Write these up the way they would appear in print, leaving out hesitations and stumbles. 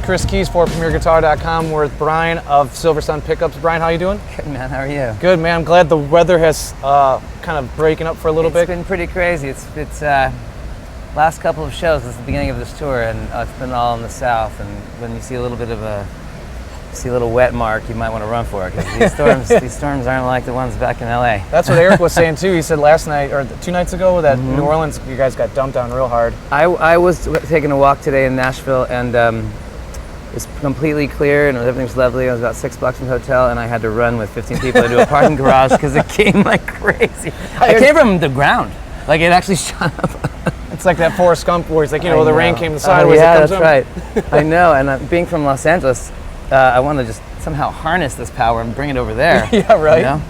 Chris Keys for PremierGuitar.com. We're with Brian of Silversun Pickups. Brian, how you doing? Good, man. How are you? Good, man. I'm glad the weather has kind of breaking up for a little bit. It's been pretty crazy. It's last couple of shows. This is the beginning of this tour, and it's been all in the south. And when you see a little bit of a wet mark, you might want to run for it, because these storms aren't like the ones back in LA. That's what Eric was saying too. He said last night or 2 nights ago that New Orleans, you guys got dumped on real hard. I was taking a walk today in Nashville, and it was completely clear and everything was lovely. I was about 6 blocks from the hotel, and I had to run with 15 people into a parking garage because it came like crazy. It came from the ground, like it actually shot up. It's like that Forrest Gump where he's like, the rain came the sideways. Yeah, that's right. I know, and being from Los Angeles, I want to just somehow harness this power and bring it over there. Yeah, right. You know?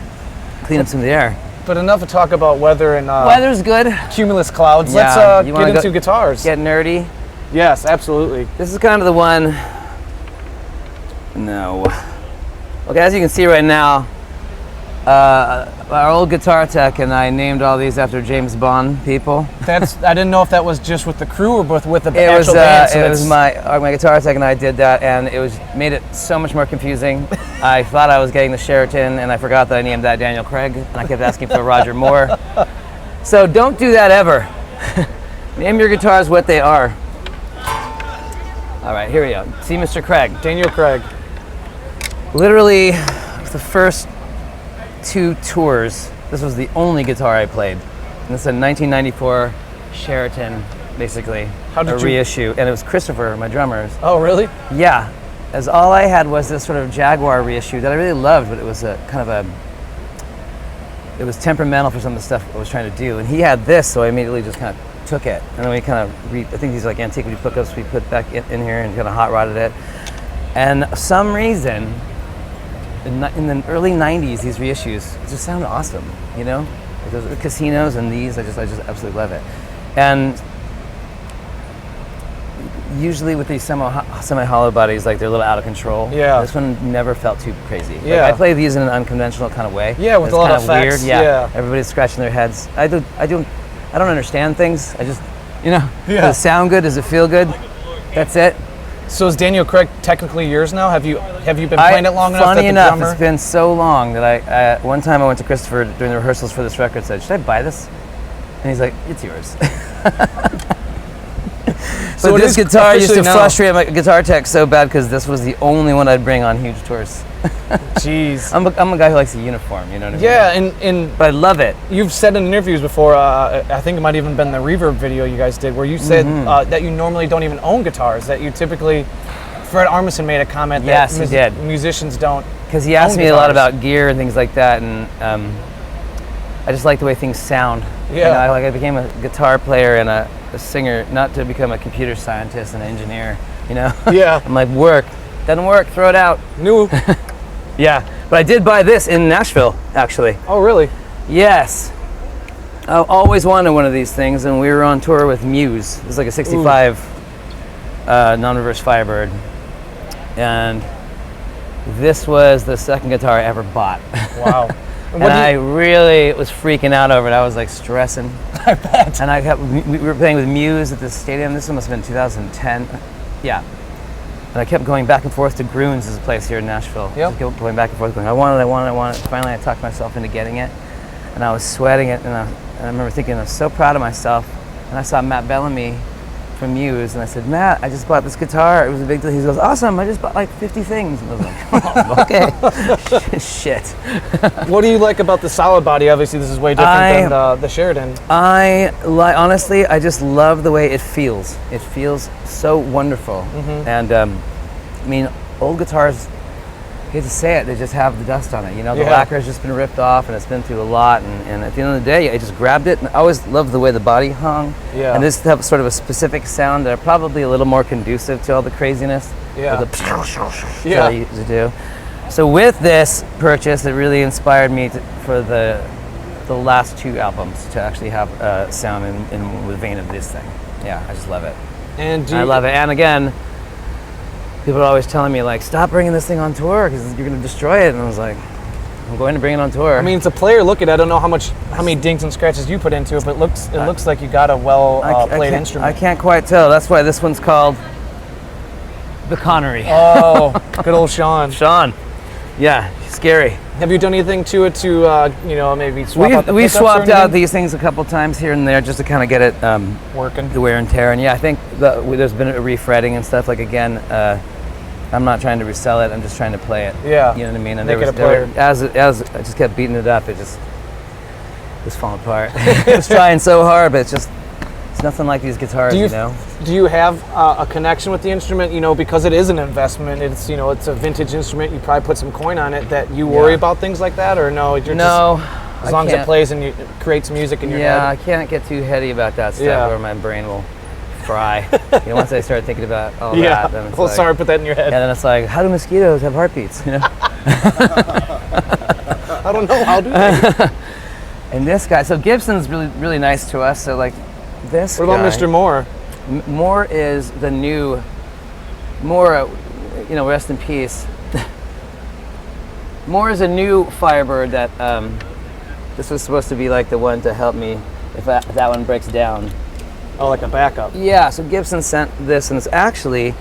Clean up some of the air. But enough to talk about weather and weather's good. Cumulus clouds. Yeah, Let's get into guitars. Get nerdy. Yes, absolutely. This is kind of the one. No. Okay, as you can see right now, our old guitar tech and I named all these after James Bond people. I didn't know if that was just with the crew or with the actual band. It was my guitar tech and I did that, and made it so much more confusing. I thought I was getting the Sheraton, and I forgot that I named that Daniel Craig, and I kept asking for Roger Moore. So don't do that ever. Name your guitars what they are. All right, here we go. See Mr. Craig. Daniel Craig. Literally, the first 2 tours, this was the only guitar I played. And this is a 1994 Sheraton, basically, a reissue. And it was Christopher, my drummer. Oh, really? Yeah. As all I had was this sort of Jaguar reissue that I really loved, but it was it was temperamental for some of the stuff I was trying to do. And he had this, so I immediately just kind of took it. And then we kind of, I think these like Antiquity pickups we put back in here and kind of hot rodded it. And for some reason, in the early 90s, these reissues just sound awesome, you know? Like the casinos and these, I just absolutely love it. And usually with these semi-hollow bodies, like they're a little out of control. Yeah. This one never felt too crazy. Yeah. Like I play these in an unconventional kind of way. Yeah, with a lot of effects. Weird. Yeah. Everybody's scratching their heads. I don't understand things. I just, does it sound good? Does it feel good? That's it. So is Daniel Craig technically yours now? Have you been playing it long enough? Funny enough, it's been so long that I one time I went to Christopher during the rehearsals for this record, said, "Should I buy this?" And he's like, "It's yours." So this guitar used to frustrate my guitar tech so bad because this was the only one I'd bring on huge tours. Jeez. I'm a guy who likes a uniform, you know what I mean? Yeah, but I love it. You've said in interviews before, I think it might have even been the Reverb video you guys did, where you said that you normally don't even own guitars, that you typically, Fred Armisen made a comment that musicians don't. Because he asked me a lot about gear and things like that, and I just like the way things sound. Yeah. I became a guitar player and a singer, not to become a computer scientist and an engineer, Yeah. I'm like, doesn't work, throw it out. New. Yeah, but I did buy this in Nashville, actually. Oh, really? Yes. I always wanted one of these things, and we were on tour with Muse. It was like a 65 non-reverse Firebird. And this was the second guitar I ever bought. Wow. And I really was freaking out over it. I was like stressing. I bet. And we were playing with Muse at the stadium. This one must have been 2010. Yeah. And I kept going back and forth to Groons, is a place here in Nashville. Yep. I kept going back and forth, going, I want it. Finally, I talked myself into getting it. And I was sweating it. And I remember thinking, I'm so proud of myself. And I saw Matt Bellamy from Muse, and I said, Matt, I just bought this guitar. It was a big deal. He goes, awesome, I just bought like 50 things. And I was like, oh, okay. Shit. What do you like about the solid body? Obviously, this is way different than the Sheraton. Honestly, I just love the way it feels. It feels so wonderful. And I mean, old guitars, I hate to say it, they just have the dust on it. The lacquer has just been ripped off, and it's been through a lot. And at the end of the day, I just grabbed it, and I always loved the way the body hung. Yeah. And this has sort of a specific sound that are probably a little more conducive to all the craziness. Yeah. The that I used to do. So with this purchase, it really inspired me for the last 2 albums to actually have a sound in the vein of this thing. Yeah, I just love it. And I love it. And again, people are always telling me, like, stop bringing this thing on tour because you're going to destroy it. And I was like, I'm going to bring it on tour. I mean, it's a player look at it. I don't know how many dings and scratches you put into it, but it looks like you got a well played instrument. I can't quite tell. That's why this one's called The Connery. Oh, good old Sean. Sean. Yeah, scary. Have you done anything to it to, maybe swap out the We pickups or swapped out anything? these things a couple times here and there just to kind of get it working. The wear and tear. And yeah, I think there's been a refretting and stuff. Like again, I'm not trying to resell it. I'm just trying to play it. Yeah. You know what I mean? And Make it a player. as I just kept beating it up, it just was falling apart. I was trying so hard, but it's nothing like these guitars, Do you have a connection with the instrument? Because it is an investment. It's it's a vintage instrument. You probably put some coin on it. That you worry about things like that, or no? As long as it plays and it creates music in your head. Yeah, I can't get too heady about that stuff, or my brain will fry. Once I start thinking about all that, then it's sorry, put that in your head. Yeah, then it's like, how do mosquitoes have heartbeats? I don't know. How do they? And this guy, so Gibson's really, really nice to us. So like this. What about Mr. Moore? Moore is the new. Moore, rest in peace. Moore is a new Firebird that this was supposed to be like the one to help me if that one breaks down. Oh, like a backup. Yeah. So Gibson sent this, and it's actually,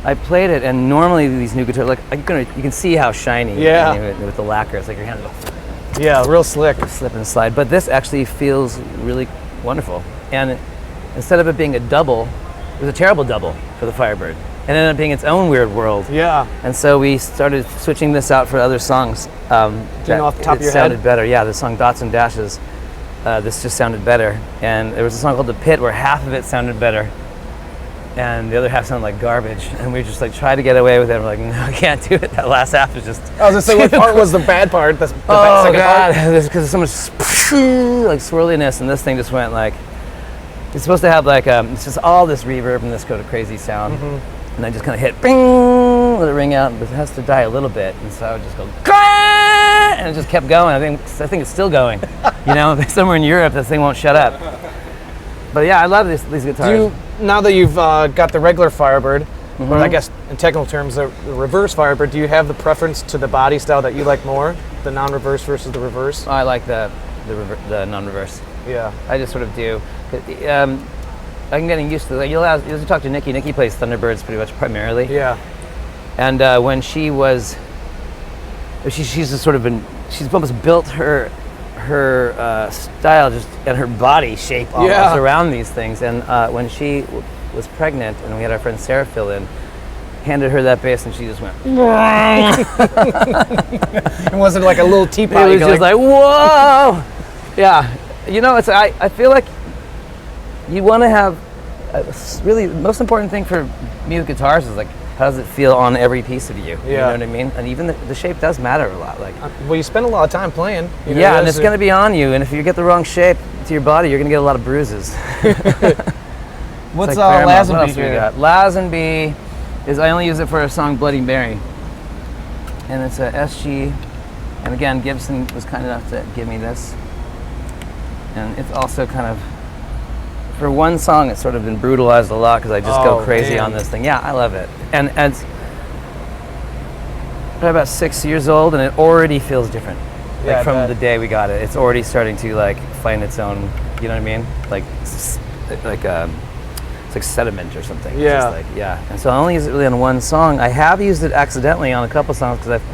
I played it, and normally these new guitars, like you can see how shiny. Yeah. With the lacquer, it's like your hand. Yeah, real slick. Slip and slide. But this actually feels really wonderful. And instead of it being a double, it was a terrible double for the Firebird. And ended up being its own weird world. Yeah. And so we started switching this out for other songs. Do you know off the top of your head? It sounded better. Yeah, the song Dots and Dashes. This just sounded better. And there was a song called The Pit where half of it sounded better. And the other half sounded like garbage. And we just tried to get away with it. We're like, no, I can't do it. That last half is just... I was going to say, what part was the bad part? The second God. part? Because there's so much swirliness, and this thing just went like... It's supposed to have it's just all this reverb and this kind of crazy sound. Mm-hmm. And I just kind of hit, bing, let it ring out, but it has to die a little bit. And so I would just go, and it just kept going. I think it's still going. Somewhere in Europe, this thing won't shut up. But yeah, I love these guitars. Now that you've got the regular Firebird, or I guess in technical terms, the reverse Firebird, do you have the preference to the body style that you like more? The non-reverse versus the reverse? I like the non-reverse. Yeah. I just sort of do. I'm getting used to it. You'll talk to Nicky. Nicky plays Thunderbirds pretty much primarily. Yeah. And when she's just sort of she's almost built her style just and her body shape almost around these things. And when she was pregnant and we had our friend Sarah fill in, handed her that bass and she just went. And was it like a little teapot? It was just like whoa. Yeah. I feel like you want to have really the most important thing for me with guitars is how does it feel on every piece of you? Yeah. You know what I mean? And even the shape does matter a lot. Well, you spend a lot of time playing. Yeah, and it's going to be on you. And if you get the wrong shape to your body, you're going to get a lot of bruises. What's Lazenby here? Lazenby is I only use it for a song Bloody Mary, and it's a SG. And again, Gibson was kind enough to give me this. And it's also kind of, for one song, it's sort of been brutalized a lot because I just go crazy on this thing. Yeah, I love it. And it's probably about 6 years old, and it already feels different. From the day we got it, it's already starting to find its own. You know what I mean? It's like sediment or something. Yeah. It's just And so I only use it really on one song. I have used it accidentally on a couple songs because I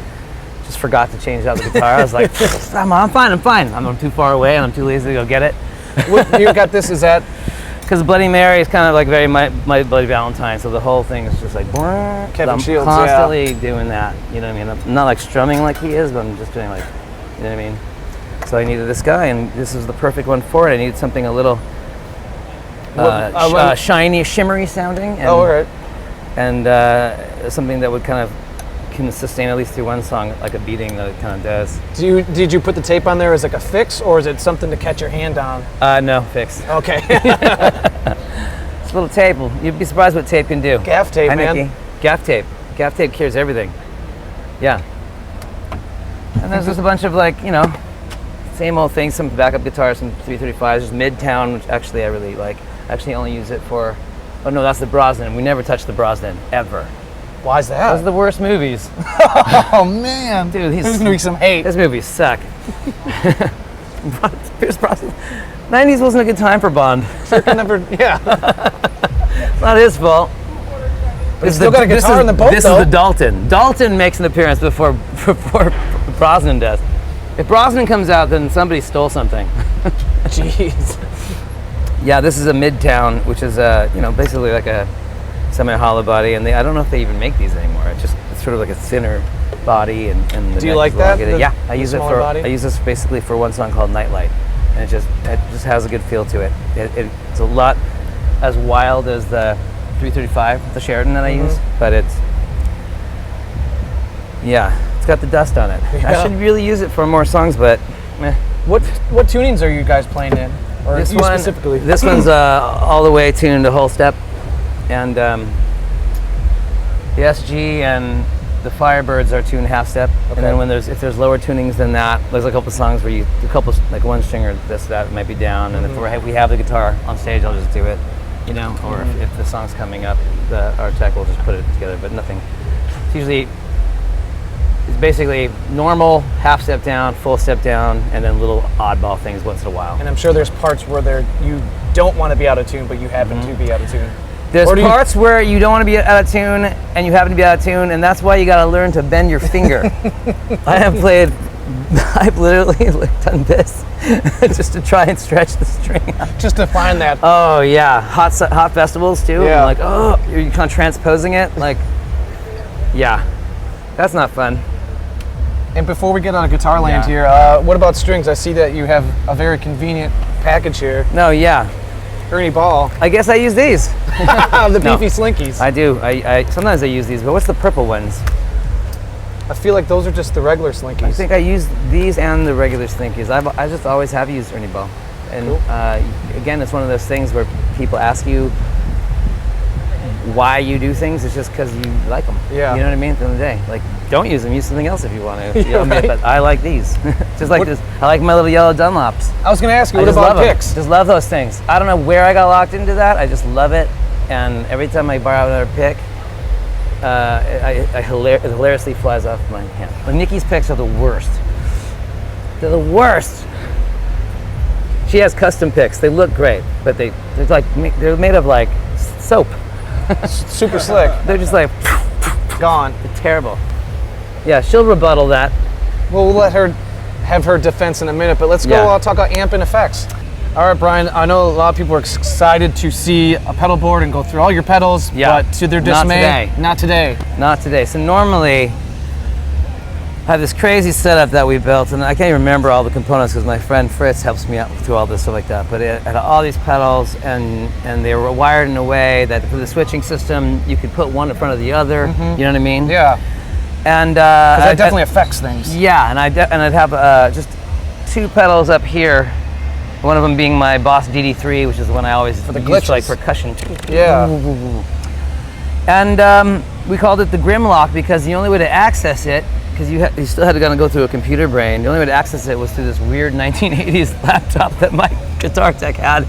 just forgot to change out the guitar. I was like, I'm fine. I'm too far away and I'm too lazy to go get it. You got this, is that? Because Bloody Mary is kind of very my Bloody Valentine, so the whole thing is just Kevin I'm Shields, constantly doing that, you know what I mean? I'm not strumming like he is, but I'm just doing you know what I mean? So I needed this guy, and this is the perfect one for it. I needed something a little shiny, shimmery sounding. And, all right. And something that would kind of can sustain at least through one song, like a beating that it kind of does. Did you put the tape on there as a fix, or is it something to catch your hand on? No, fix. Okay. It's a little tape. You'd be surprised what tape can do. Gaff tape, man. Nicky. Gaff tape. Gaff tape cures everything. Yeah. And there's just a bunch of same old things, some backup guitars, some 335s, just Midtown, which actually I really like. I actually only use it for, oh no, that's the Brosnan. We never touched the Brosnan, ever. Why is that? Those are the worst movies. Oh man, dude, there's gonna be some hate. These movies suck. Pierce Brosnan. 90s wasn't a good time for Bond. It's not his fault. You still got a guitar in the boat, This is the Dalton. Dalton makes an appearance before Brosnan does. If Brosnan comes out, then somebody stole something. Jeez. Yeah, this is a Midtown, which is basically like a semi-hollow body, and I don't know if they even make these anymore. It's sort of like a thinner body, and the Do you like that? Yeah, I use it for. Body? I use this basically for one song called Nightlight, and it just has a good feel to it. It's a lot as wild as the 335, the Sheraton that I use, but it's got the dust on it. Yeah. I should really use it for more songs, but meh. What tunings are you guys playing in? Or this one specifically? This one's all the way tuned a whole step, and the SG and the Firebirds are tuned half step. Okay. And then if there's lower tunings than that, there's a couple songs where like one stringer, that might be down, and if we have the guitar on stage, I'll just do it, or if the song's coming up, our tech will just put it together, but nothing. It's basically normal, half step down, full step down, and then little oddball things once in a while. And I'm sure there's parts where you don't want to be out of tune, but you happen to be out of tune. There's parts where you don't want to be out of tune, and you happen to be out of tune, and that's why you got to learn to bend your finger. I've literally done this just to try and stretch the string out. Just to find that. Oh yeah, hot festivals too. Yeah. Like, you're kind of transposing it, like, yeah, that's not fun. And before we get on a guitar land here, what about strings? I see that you have a very convenient package here. No, yeah. Ernie Ball. I guess I use these. The Beefy Slinkies. I do. I sometimes I use these, but what's the purple ones? I feel like those are just the regular Slinkies. I think I use these and the regular Slinkies. I just always have used Ernie Ball. And cool. Again, it's one of those things where people ask you why you do things. It's just because you like them. Yeah. You know what I mean? At the end of the day, like, don't use them. Use something else if you want to. Right. But I like these. Just like this. I like my little yellow Dunlops. I was going to ask you, what about picks? Just love those things. I don't know where I got locked into that. I just love it. And every time I borrow another pick, it hilariously flies off my hand. But Nicky's picks are the worst. They're the worst. She has custom picks. They look great, but they're made of like soap. Super slick. They're just like gone. They're terrible. Yeah, she'll rebuttal that. Well, we'll let her have her defense in a minute, but let's go talk about amp and effects. All right, Brian, I know a lot of people are excited to see a pedal board and go through all your pedals, but to their dismay, not today. Not today. So normally, I have this crazy setup that we built, and I can't even remember all the components because my friend Fritz helps me out through all this stuff like that. But it had all these pedals, and they were wired in a way that for the switching system, you could put one in front of the other. You know what I mean? Yeah. And that definitely affects things. Yeah, and I'd have just two pedals up here. One of them being my Boss DD3, which is the one I always for the use for like percussion. Yeah. And we called it the Grimlock because the only way to access it, because you still had to go through a computer brain, the only way to access it was through this weird 1980s laptop that my guitar tech had,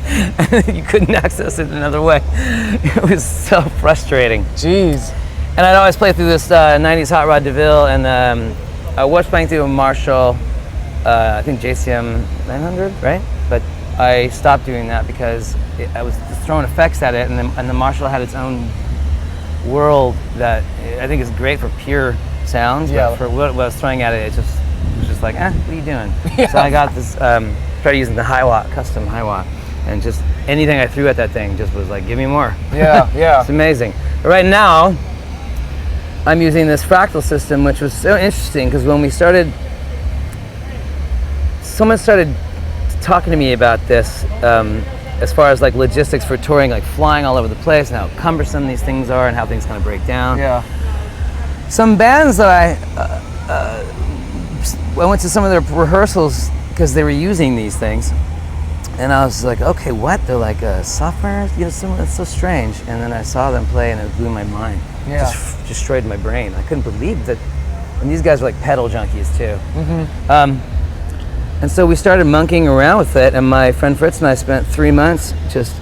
and you couldn't access it another way. It was so frustrating. Jeez. And I'd always play through this 90s Hot Rod DeVille, and I was playing through a Marshall, I think JCM 900, right? But I stopped doing that because I was just throwing effects at it, and the Marshall had its own world that I think is great for pure sounds, but for what I was throwing at it, it was just like, what are you doing? Yeah. So I got this, started using the custom Hiwatt, and just anything I threw at that thing just was like, give me more. Yeah, yeah. It's amazing. But right now, I'm using this fractal system, which was so interesting because when we started, someone started talking to me about this as far as like logistics for touring, like flying all over the place and how cumbersome these things are and how things kind of break down. Yeah. Some bands that I went to some of their rehearsals because they were using these things, and I was like, okay, what? They're like software? It's so strange. And then I saw them play and it blew my mind. Yeah. Just destroyed my brain. I couldn't believe that. And these guys were like pedal junkies too. And so we started monkeying around with it, and my friend Fritz and I spent 3 months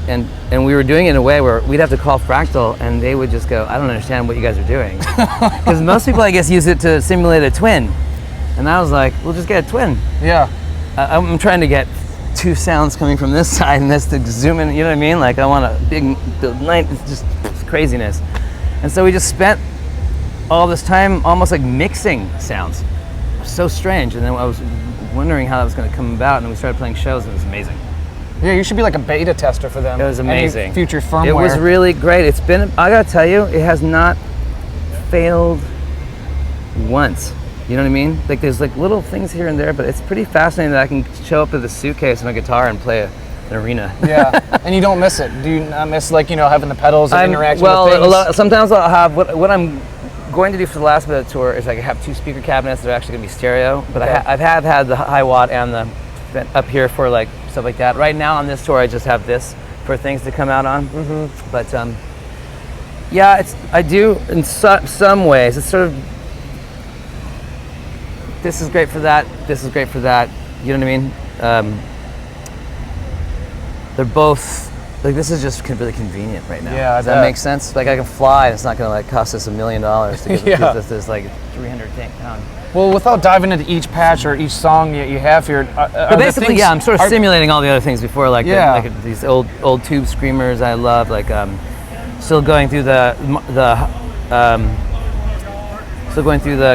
and we were doing it in a way where we'd have to call Fractal, and they would just go, I don't understand what you guys are doing. Because most people, I guess, use it to simulate a twin. And I was like, we'll just get a twin. Yeah. I'm trying to get two sounds coming from this side and this to zoom in, you know what I mean? Like I want a big night, it's just craziness. And so we just spent all this time almost like mixing sounds. So strange. And then I was wondering how that was going to come about, and then we started playing shows, and it was amazing. Yeah, you should be like a beta tester for them. It was amazing. Any future firmware. It was really great. It's been, I gotta tell you, it has not failed once. You know what I mean? Like there's like little things here and there, but it's pretty fascinating that I can show up with a suitcase and a guitar and play an arena. Yeah, and you don't miss it. Do you not miss like, you know, having the pedals and interacting with things? Well, sometimes I'll have, what I'm going to do for the last bit of the tour is like I have 2 speaker cabinets that are actually gonna be stereo, but okay. I've had the high watt and the up here for like stuff like that. Right now on this tour I just have this for things to come out on. Mm-hmm. But yeah, I do in some ways. It's sort of, this is great for that, this is great for that, you know what I mean? They're both, like this is just really convenient right now. Yeah, does that make sense? Like I can fly and it's not gonna like cost us $1 million to get this like 300 pound. Well, without diving into each patch or each song you have here, but basically, yeah, I'm sort of simulating all the other things before, like, like these old tube screamers I love, like still going through the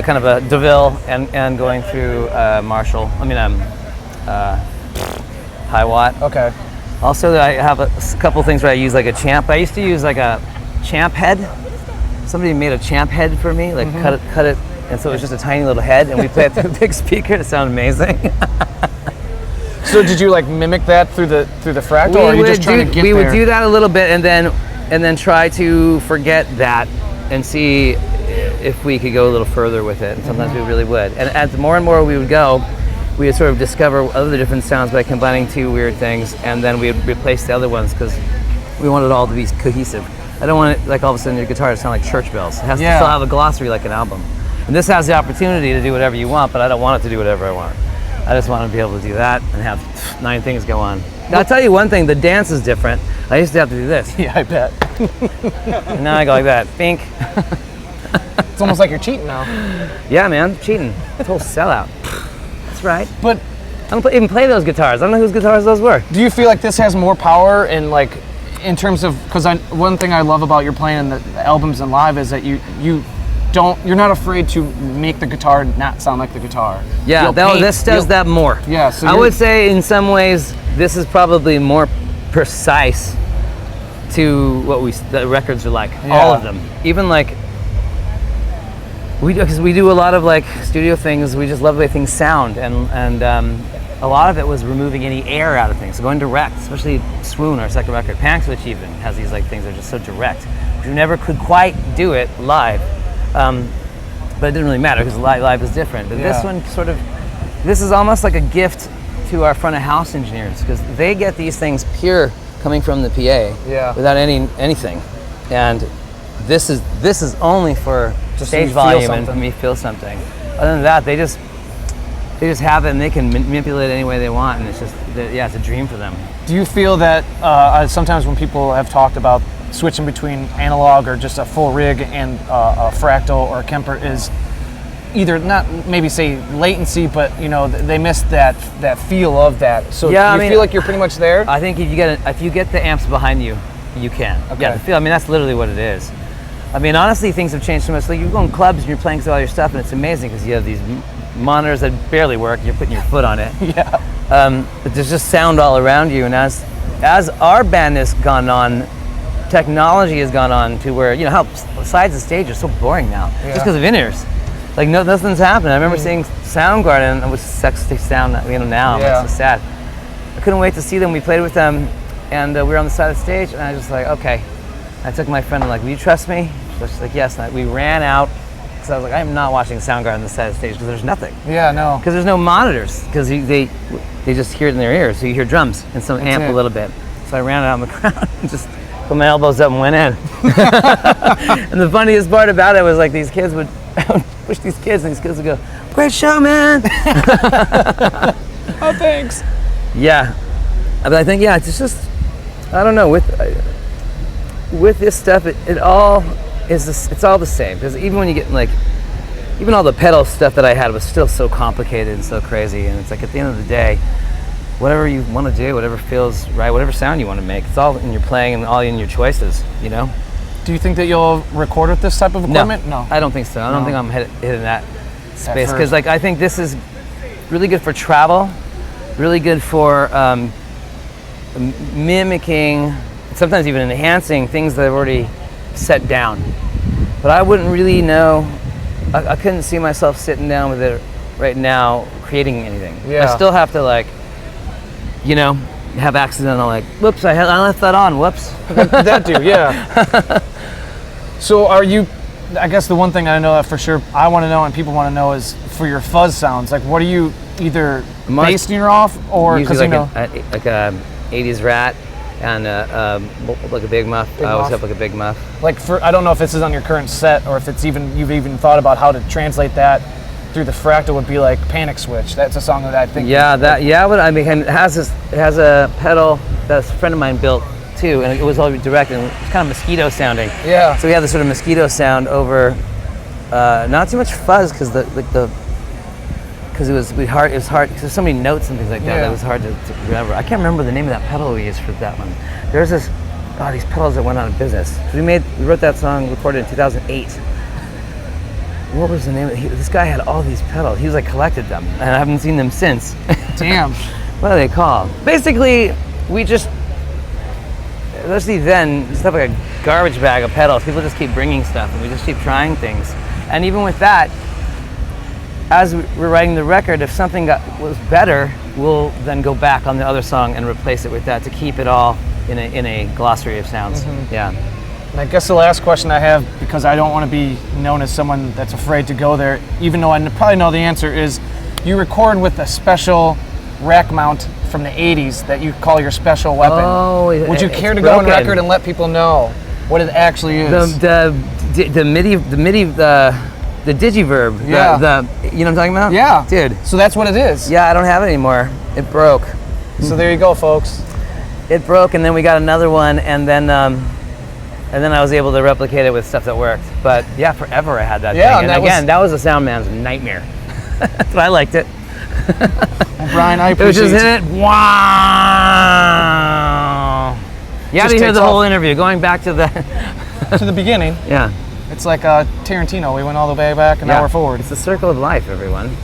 kind of a DeVille and going through Marshall. I mean, high watt. Okay. Also, I have a couple things where I use like a champ. I used to use like a champ head. Somebody made a champ head for me, like cut it. And so it was just a tiny little head, and we played through a big speaker. It sounded amazing. So did you like mimic that through the fractal, or are you just trying to get there? We would do that a little bit, and then try to forget that and see if we could go a little further with it. And sometimes we really would. And as more and more we would go, we would sort of discover other different sounds by combining 2 weird things, and then we would replace the other ones because we wanted it all to be cohesive. I don't want it like all of a sudden your guitar to sound like church bells. It has to still have a glossary like an album. And this has the opportunity to do whatever you want, but I don't want it to do whatever I want. I just want to be able to do that and have 9 things go on. Now, I'll tell you one thing, the dance is different. I used to have to do this. Yeah, I bet. And now I go like that, bink. It's almost like you're cheating now. Yeah, man, cheating. Total sellout. That's right. But I don't even play those guitars. I don't know whose guitars those were. Do you feel like this has more power in like, in terms of, because one thing I love about your playing in the albums and live is that you're not afraid to make the guitar not sound like the guitar. Yeah, this does that more. Yeah, so I would say in some ways this is probably more precise to what the records are like. Yeah. All of them, even like because we do a lot of like studio things. We just love the way things sound, and a lot of it was removing any air out of things. So going direct, especially Swoon, our second record. Panic Switch even has these like things that are just so direct. You never could quite do it live. But it didn't really matter because live is different. But this one this is almost like a gift to our front of house engineers because they get these things pure coming from the PA without anything. And this is only for just stage volume and for me feel something. Other than that, they just have it and they can manipulate it any way they want, and it's just it's a dream for them. Do you feel that sometimes when people have talked about switching between analog or just a full rig and a fractal or a Kemper is either not maybe say latency, but you know they miss that feel of that. So do you feel like you're pretty much there? I think if you get the amps behind you, you can. Okay. Yeah, the feel. I mean that's literally what it is. I mean honestly, things have changed so much. Like you go in clubs and you're playing through all your stuff, and it's amazing because you have these monitors that barely work. You're putting your foot on it. Yeah. But there's just sound all around you, and as our band has gone on. Technology has gone on to where, you know, how sides of stage are so boring now, just because of in-ears. Like, nothing's happening. I remember seeing Soundgarden, and it was sexy sound, you know, now. It's so sad. I couldn't wait to see them. We played with them, and we were on the side of the stage, and I was just like, okay. I took my friend, and like, will you trust me? She's like, yes. And we ran out, because I was like, I'm not watching Soundgarden on the side of the stage, because there's nothing. Yeah, no. Because there's no monitors, because they just hear it in their ears, so you hear drums and some amp a little bit. So I ran out on the ground and just put my elbows up and went in. And the funniest part about it was like these kids would push these kids, and these kids would go, "Great show, man!" Oh, thanks. Yeah, but I think it's just I don't know with this stuff it all is it's all the same because even when you get like even all the pedal stuff that I had was still so complicated and so crazy, and it's like at the end of the day. Whatever you want to do, whatever feels right, whatever sound you want to make, it's all in your playing and all in your choices, you know? Do you think that you'll record with this type of equipment? No, I don't think so. I don't think I'm hitting that space, because like I think this is really good for travel, really good for mimicking, sometimes even enhancing things that I've already set down. But I wouldn't really know. I couldn't see myself sitting down with it right now creating anything. Yeah. I still have to like, you know, have accidental like, whoops, I left that on, whoops. That too, yeah. So are you, I guess the one thing I know that for sure I want to know and people want to know is for your fuzz sounds, like what are you either basing her off or, because you know. Like a 80s Rat and like a Big Muff. I always have like a Big Muff. Like for, I don't know if this is on your current set or if it's even, you've even thought about how to translate that through the fractal would be like Panic Switch. That's a song that I think. Yeah, but I mean, it has a pedal that a friend of mine built too, and it was all direct and it's kind of mosquito sounding. Yeah. So we had this sort of mosquito sound over, not too much fuzz because because it was hard because there's so many notes and things like that. That was hard to remember. I can't remember the name of that pedal we used for that one. There's these pedals that went out of business. So we wrote that song, recorded in 2008. What was the name of it? This guy had all these pedals. He was like collected them, and I haven't seen them since. Damn. What are they called? Basically, especially then, just have like a garbage bag of pedals. People just keep bringing stuff, and we just keep trying things. And even with that, as we're writing the record, if something was better, we'll then go back on the other song and replace it with that to keep it all in a glossary of sounds. Mm-hmm. Yeah. And I guess the last question I have, because I don't want to be known as someone that's afraid to go there, even though I probably know the answer, is you record with a special rack mount from the 80s that you call your special weapon. Oh, would you care to go on record and let people know what it actually is? The Digiverb. Yeah. You know what I'm talking about? Yeah. Dude. So that's what it is. Yeah, I don't have it anymore. It broke. So there you go, folks. It broke, and then we got another one, and then I was able to replicate it with stuff that worked. But yeah, forever I had that thing. And again, that was a sound man's nightmare. But I liked it. Well, Brian, I appreciate it. It was just hit it. Wow. You have to hear the whole interview, going back to the to the beginning. Yeah. It's like Tarantino. We went all the way back and now we're forward. It's the circle of life, everyone.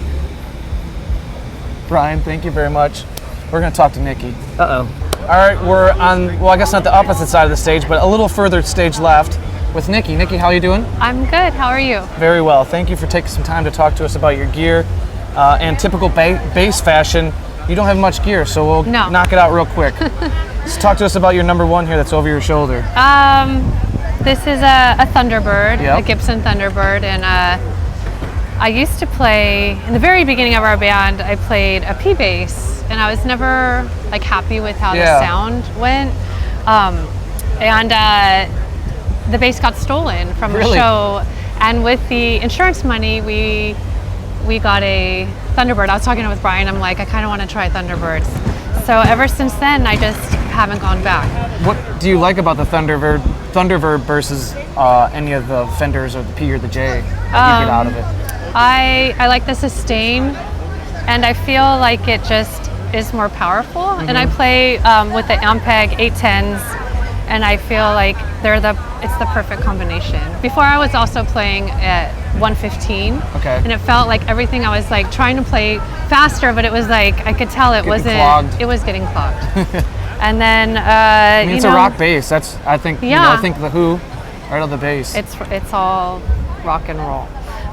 Brian, thank you very much. We're going to talk to Nicky. Uh-oh. All right, we're on, well, I guess not the opposite side of the stage, but a little further stage left with Nicky. Nicky, how are you doing? I'm good. How are you? Very well. Thank you for taking some time to talk to us about your gear. And typical bass fashion, you don't have much gear, so we'll knock it out real quick. So talk to us about your number one here that's over your shoulder. This is a Thunderbird, a Gibson Thunderbird, and I used to play, in the very beginning of our band, I played a P bass, and I was never like happy with how the sound went. And the bass got stolen from a show, and with the insurance money, we got a Thunderbird. I was talking with Brian, I'm like, I kind of want to try Thunderbirds. So ever since then, I just haven't gone back. What do you like about the Thunderbird versus any of the Fenders or the P or the J that you get out of it? I like the sustain, and I feel like it just is more powerful. Mm-hmm. And I play with the Ampeg 810s, and I feel like it's the perfect combination. Before I was also playing at 115, and it felt like everything I was like trying to play faster, but it was like I could tell it was getting clogged. And then I mean, it's a rock bass. That's I think I think the Who right on the bass. It's all rock and roll.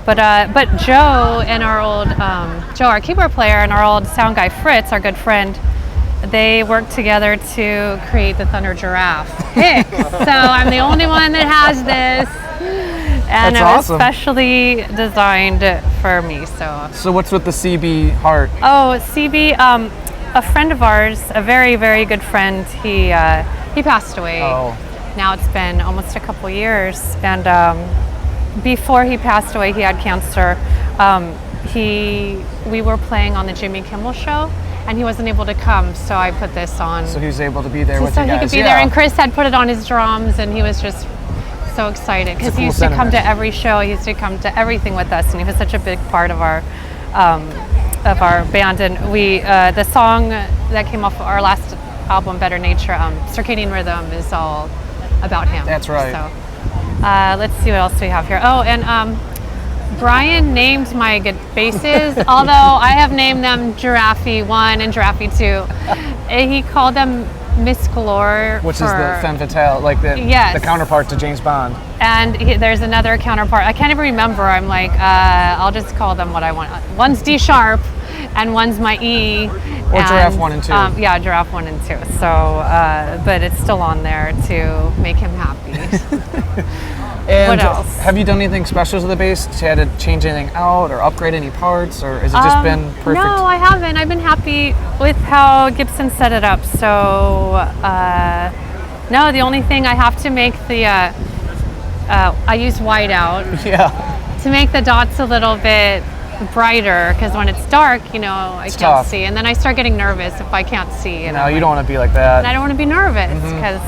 But Joe and our old Joe, our keyboard player, and our old sound guy Fritz, our good friend, they worked together to create the Thunder Giraffe pick. So I'm the only one that has this, and it was specially designed for me. So what's with the CB heart? Oh, CB, a friend of ours, a very, very good friend. He passed away. Oh. Now it's been almost a couple years, and before he passed away, he had cancer. We were playing on the Jimmy Kimmel show, and he wasn't able to come, so I put this on. So he was able to be there with you guys. So he could be there, and Chris had put it on his drums, and he was just so excited because he used to come to every show. He used to come to everything with us, and he was such a big part of our band. And the song that came off our last album, Better Nature, Circadian Rhythm, is all about him. That's right. So. Let's see what else we have here. Oh, and Brian named my good basses, although I have named them Giraffe 1 and Giraffe 2. He called them Miss Galore. Which is the femme fatale, like the counterpart to James Bond. And there's another counterpart. I can't even remember. I'm like, I'll just call them what I want. One's D sharp, and one's my E. Or Giraffe 1 and 2. Yeah, Giraffe 1 and 2. So, but it's still on there to make him happy. And what else? Have you done anything special to the bass? Had to change anything out or upgrade any parts, or has it just been perfect? No, I haven't. I've been happy with how Gibson set it up. So, no, the only thing I have to make the, I use whiteout. Yeah. To make the dots a little bit brighter, because when it's dark, I can't see. And then I start getting nervous if I can't see. No, you don't want to be like that. And I don't want to be nervous, because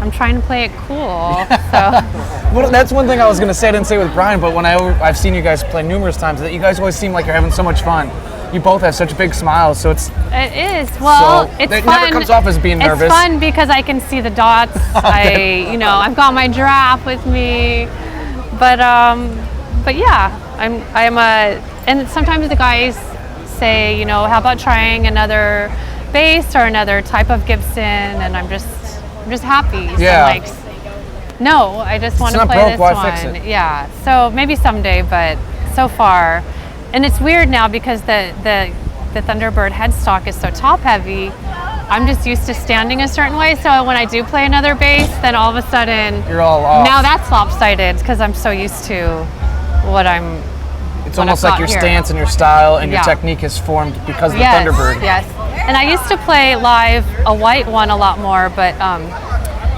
I'm trying to play it cool. So. Well, that's one thing I was going to say. I didn't say with Brian, but when I've seen you guys play numerous times, that you guys always seem like you're having so much fun. You both have such big smiles, so it's. It is. Well, so it's it fun. Never comes off as being nervous. It's fun because I can see the dots. I've got my giraffe with me, but yeah, and sometimes the guys say, how about trying another bass or another type of Gibson, and I'm just happy. Yeah. So I'm like, no, I just want to play broke, this why one. fix it? Yeah. So maybe someday, but so far, and it's weird now because the Thunderbird headstock is so top heavy. I'm just used to standing a certain way, so when I do play another bass, then all of a sudden you're all off. Now that's lopsided because I'm so used to what I'm. It's almost like your stance and your style and your technique is formed because of the Thunderbird. Yes, and I used to play live a white one a lot more, but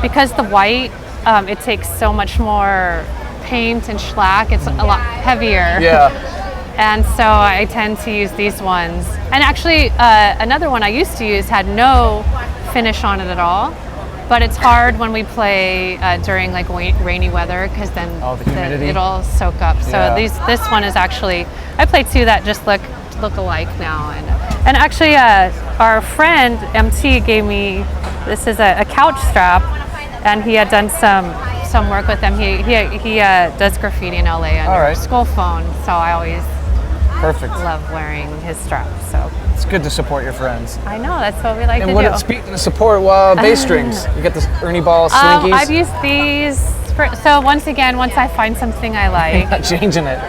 because the white, it takes so much more paint and shellac, it's a lot heavier. Yeah. And so I tend to use these ones. And actually, another one I used to use had no finish on it at all. But it's hard when we play during like rainy weather because then the humidity. It'll soak up. So this one is actually, I play two that just look alike now. And actually, our friend MT gave me, this is a couch strap, and he had done some work with them. He does graffiti in LA under school phone, so I always love wearing his strap. So it's good to support your friends. I know, that's what we like to do. And speaking of support, bass strings, you got this Ernie Ball Slinkys. I've used these. So once again, once I find something I like, not changing it.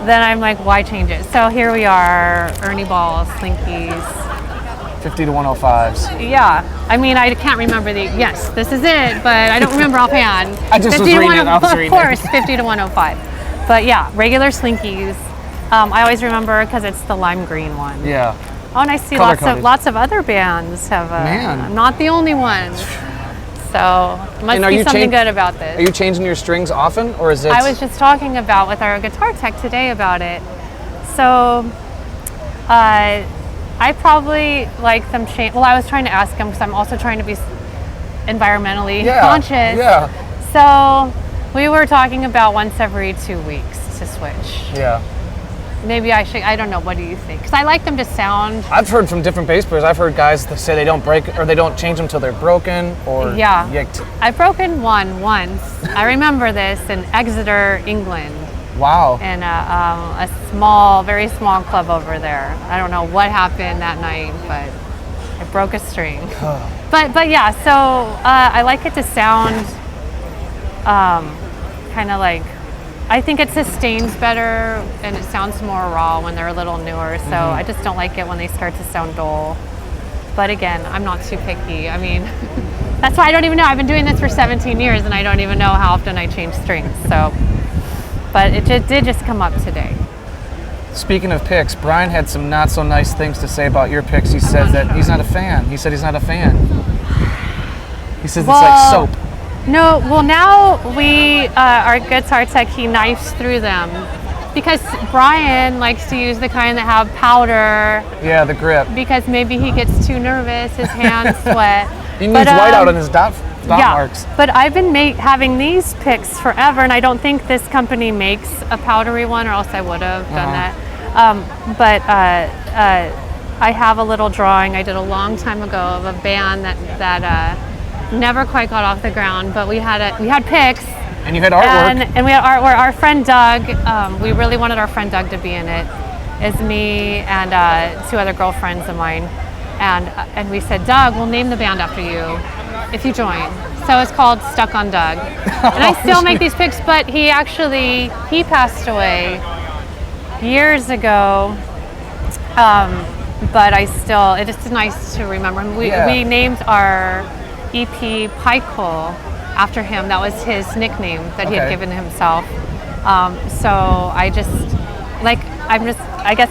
Then I'm like, why change it? So here we are, Ernie Ball Slinkys. 50 to 105s. Yeah, I mean, I can't remember yes, this is it, but I don't remember offhand. I just was reading it. Of course, 50 to 105. But yeah, regular Slinkies. I always remember because it's the lime green one. Yeah. Oh, and I see lots of other bands have. I'm not the only one. So must be something good about this. Are you changing your strings often, or is it? I was just talking with our guitar tech today about it. So, I probably like them change. Well, I was trying to ask him because I'm also trying to be environmentally conscious. Yeah. So we were talking about once every 2 weeks to switch. Yeah. Maybe I should. I don't know. What do you think? Because I like them to sound. I've heard from different bass players. I've heard guys that say they don't break or they don't change them until they're broken or yicked. I've broken one once. I remember this in Exeter, England. Wow. In a very small club over there. I don't know what happened that night, but I broke a string. but yeah. So I like it to sound kind of like. I think it sustains better and it sounds more raw when they're a little newer. So I just don't like it when they start to sound dull. But again, I'm not too picky. I mean, that's why I don't even know. I've been doing this for 17 years and I don't even know how often I change strings. So, but it did just come up today. Speaking of picks, Brian had some not so nice things to say about your picks. He says that he's not a fan. He said he's not a fan. He says it's like soap. No, well now our guitar tech, he knifes through them because Brian likes to use the kind that have powder. Yeah, the grip. Because maybe he gets too nervous, his hands sweat. He needs whiteout on his dot marks. But I've been having these picks forever, and I don't think this company makes a powdery one, or else I would have done that. But I have a little drawing I did a long time ago of a band that never quite got off the ground, but we had picks And you had artwork. And we had artwork. Our friend Doug, we really wanted our friend Doug to be in it. It's me and 2 other girlfriends of mine. And we said, Doug, we'll name the band after you if you join. So it's called Stuck on Doug. And I still make these picks, but he passed away years ago. But it's nice to remember him. We named our EP Pikel after him. That was his nickname that he had given himself. So I guess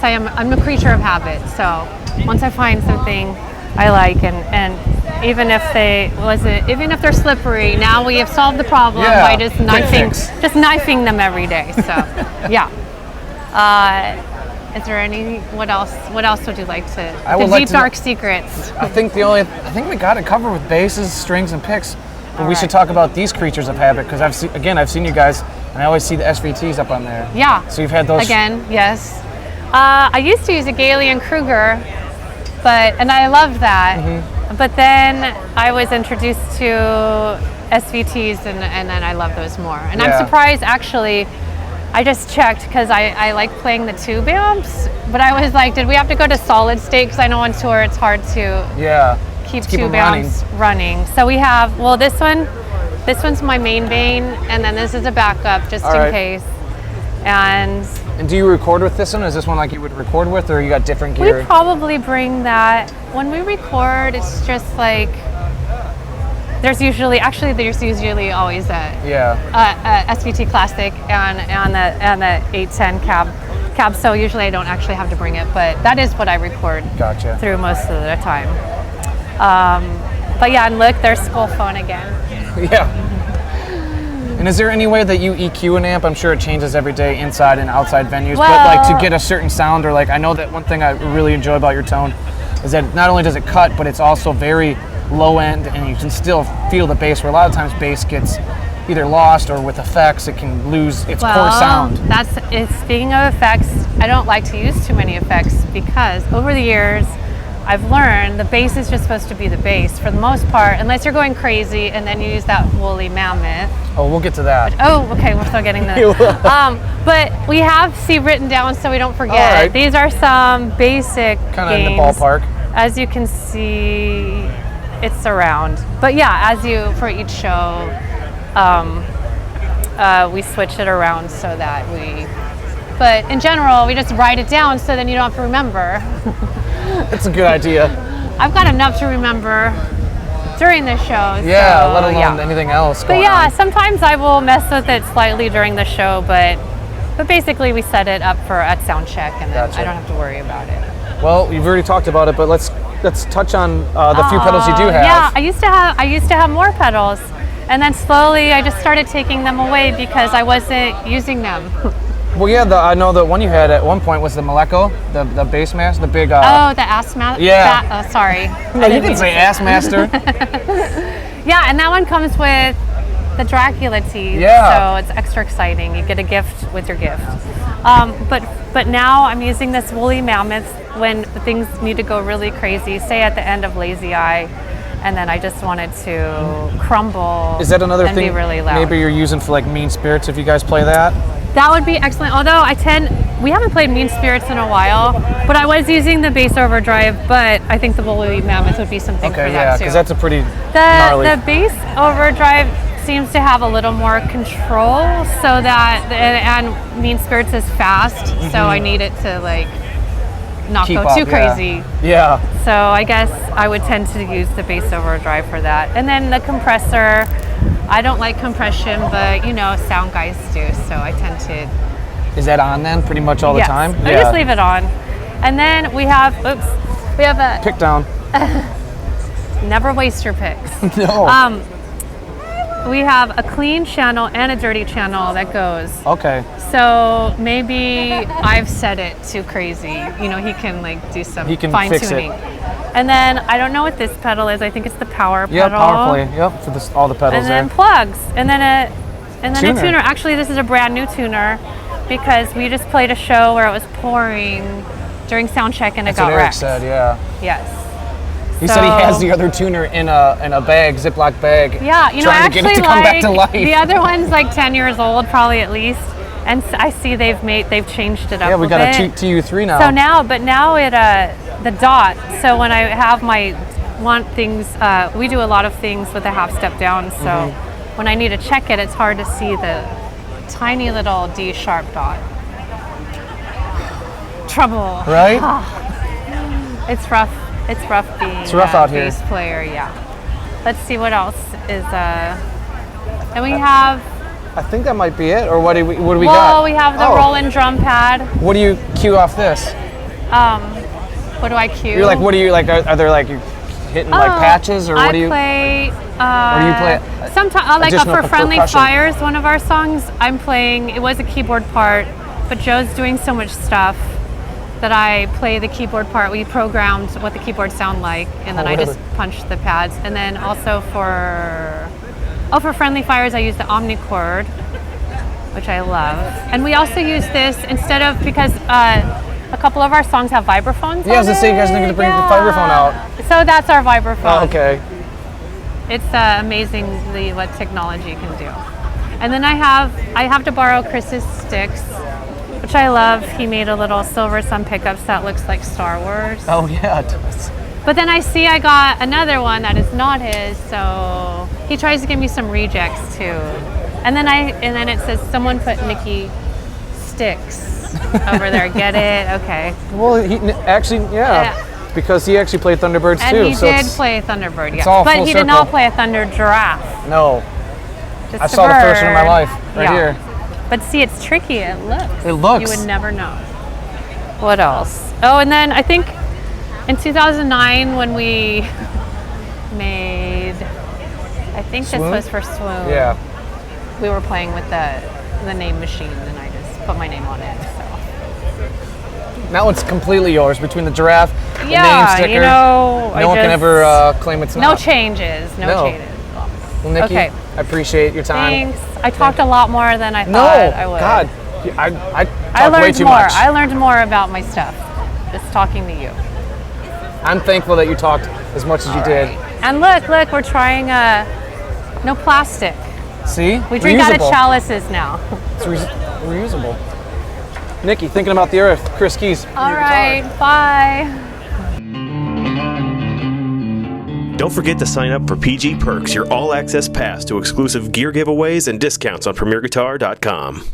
I'm a creature of habit. So once I find something I like, and even if they're slippery, now we have solved the problem by just knifing them every day. So yeah. Is there what else would you like to? Dark secrets. I think we got it covered with basses, strings, and picks. But we should talk about these creatures of habit, because I've seen you guys, and I always see the SVTs up on there. Yeah. So you've had those again. Yes. I used to use a Gailey and Kruger, and I loved that. Mm-hmm. But then I was introduced to SVTs, and then I love those more. And I'm surprised, actually. I just checked because I like playing the tube amps, but I was like, did we have to go to solid state? Because I know on tour it's hard to keep tube amps running. So we have, this one's my main vein, and then this is a backup just in case. And do you record with this one? Is this one like you would record with, or you got different gear? We probably bring that. When we record, it's just like, there's usually always a SVT Classic and the 810 cab. So usually I don't actually have to bring it, but that is what I record through most of the time. But yeah, and look, there's Skull Phone again. Yeah. And is there any way that you EQ an amp? I'm sure it changes every day inside and outside venues, but like to get a certain sound, or like, I know that one thing I really enjoy about your tone is that not only does it cut, but it's also very low end, and you can still feel the bass, where a lot of times bass gets either lost, or with effects it can lose its core sound. Speaking of effects, I don't like to use too many effects, because over the years I've learned the bass is just supposed to be the bass for the most part, unless you're going crazy and then you use that woolly mammoth. Oh, we'll get to that. Okay, we're still getting that. But we have written down so we don't forget. Right. These are some basic kind of in the ballpark. As you can see, it's around. But yeah, for each show, we switch it around so that but in general, we just write it down so then you don't have to remember. That's a good idea. I've got enough to remember during the show. Yeah, let alone anything else going on. Sometimes I will mess with it slightly during the show, but basically we set it up at sound check, and then I don't have to worry about it. Well, you've already talked about it, but let's touch on the few pedals you do have. Yeah, I used to have more pedals, and then slowly I just started taking them away because I wasn't using them. Well, yeah, I know the one you had at one point was the Maleko, the Bassmaster, the big. The Assmaster. Yeah. Sorry. No, you didn't say Assmaster. Yeah, and that one comes with the Dracula teeth. Yeah. So it's extra exciting. You get a gift with your gift. But now I'm using this woolly mammoth when things need to go really crazy. Say at the end of Lazy Eye. And then I just wanted to crumble. Is that another and thing? Be really loud. Maybe you're using for like Mean Spirits if you guys play that. That would be excellent. Although we haven't played Mean Spirits in a while, but I was using the bass overdrive. But I think the woolly mammoth would be something for that too. Okay, yeah, because that's a pretty gnarly. The bass overdrive seems to have a little more control, so that and Mean Spirits is fast, so I need it to like not keep go up, too crazy. Yeah. So I guess I would tend to use the bass overdrive for that. And then the compressor, I don't like compression, but sound guys do, so I tend to. Is that on then pretty much all the time? I just leave it on. And then we have a pick down. Never waste your picks. No. We have a clean channel and a dirty channel that goes. Okay. So maybe I've set it too crazy. He can do some fine tuning. And then I don't know what this pedal is. I think it's the power pedal. Yeah, power play. Yep, for all the pedals there. And then plugs. And then a tuner. Actually, this is a brand new tuner because we just played a show where it was pouring during sound check and it got wrecked. That's what Eric said, yeah. Yes. He said he has the other tuner in a bag, Ziploc bag. Yeah, you know, trying to get it to come back to life. The other one's like 10 years old, probably at least. And I see they've changed it up. Yeah, we got a a TU3 now. So now the dot. So when I have we do a lot of things with a half step down. So when I need to check it, it's hard to see the tiny little D sharp dot. Trouble. Right? It's rough. It's rough being out here. bass player. Yeah. Let's see what else is. And we have. I think that might be it. Or what do we got? Well, we have the Roland drum pad. What do you cue off this? What do I cue? You're like, what do you like? Are there like you hitting like patches, or what do you? Play. Or do you play? Sometimes, like for Friendly percussion? Fires, one of our songs, I'm playing. It was a keyboard part, but Joe's doing so much stuff that I play the keyboard part. We programmed what the keyboards sound like, and then I just punch the pads. And then also for Friendly Fires, I use the Omnichord, which I love. And we also use this because a couple of our songs have vibraphones. Yeah, I was gonna say you guys need to bring the vibraphone out. So that's our vibraphone. Oh, okay. It's amazingly what technology can do. And then I have to borrow Chris's sticks, which I love. He made a little Silversun pickups that looks like Star Wars. Oh yeah, it does. But then I see I got another one that is not his, so he tries to give me some rejects too. And then it says someone put Nicky sticks over there. Get it? Okay. Well, he actually, because he actually played Thunderbirds and too. And he did play Thunderbird, it's all but full he circle. did not play a Thunder Giraffe. No. Just I saw the first one in my life, right here. But see, it's tricky. It looks. It looks. You would never know. What else? Oh, and then I think in 2009 when we made, I think Swoon? this was for Swoon. Yeah. We were playing with the name machine, and I just put my name on it. So. That one's completely yours between the giraffe, the name sticker. You know, no one can ever claim it's not. No changes. No changes. Well, Nicky, okay. I appreciate your time. Thanks. I talked a lot more than I thought I would. God, I talked way too much. I learned more about my stuff just talking to you. I'm thankful that you talked as much as you did. And look, we're trying no plastic. See? We drink out of chalices now. It's reusable. Nicky, thinking about the earth. Chris Keys. All right, bye. Don't forget to sign up for PG Perks, your all-access pass to exclusive gear giveaways and discounts on PremierGuitar.com.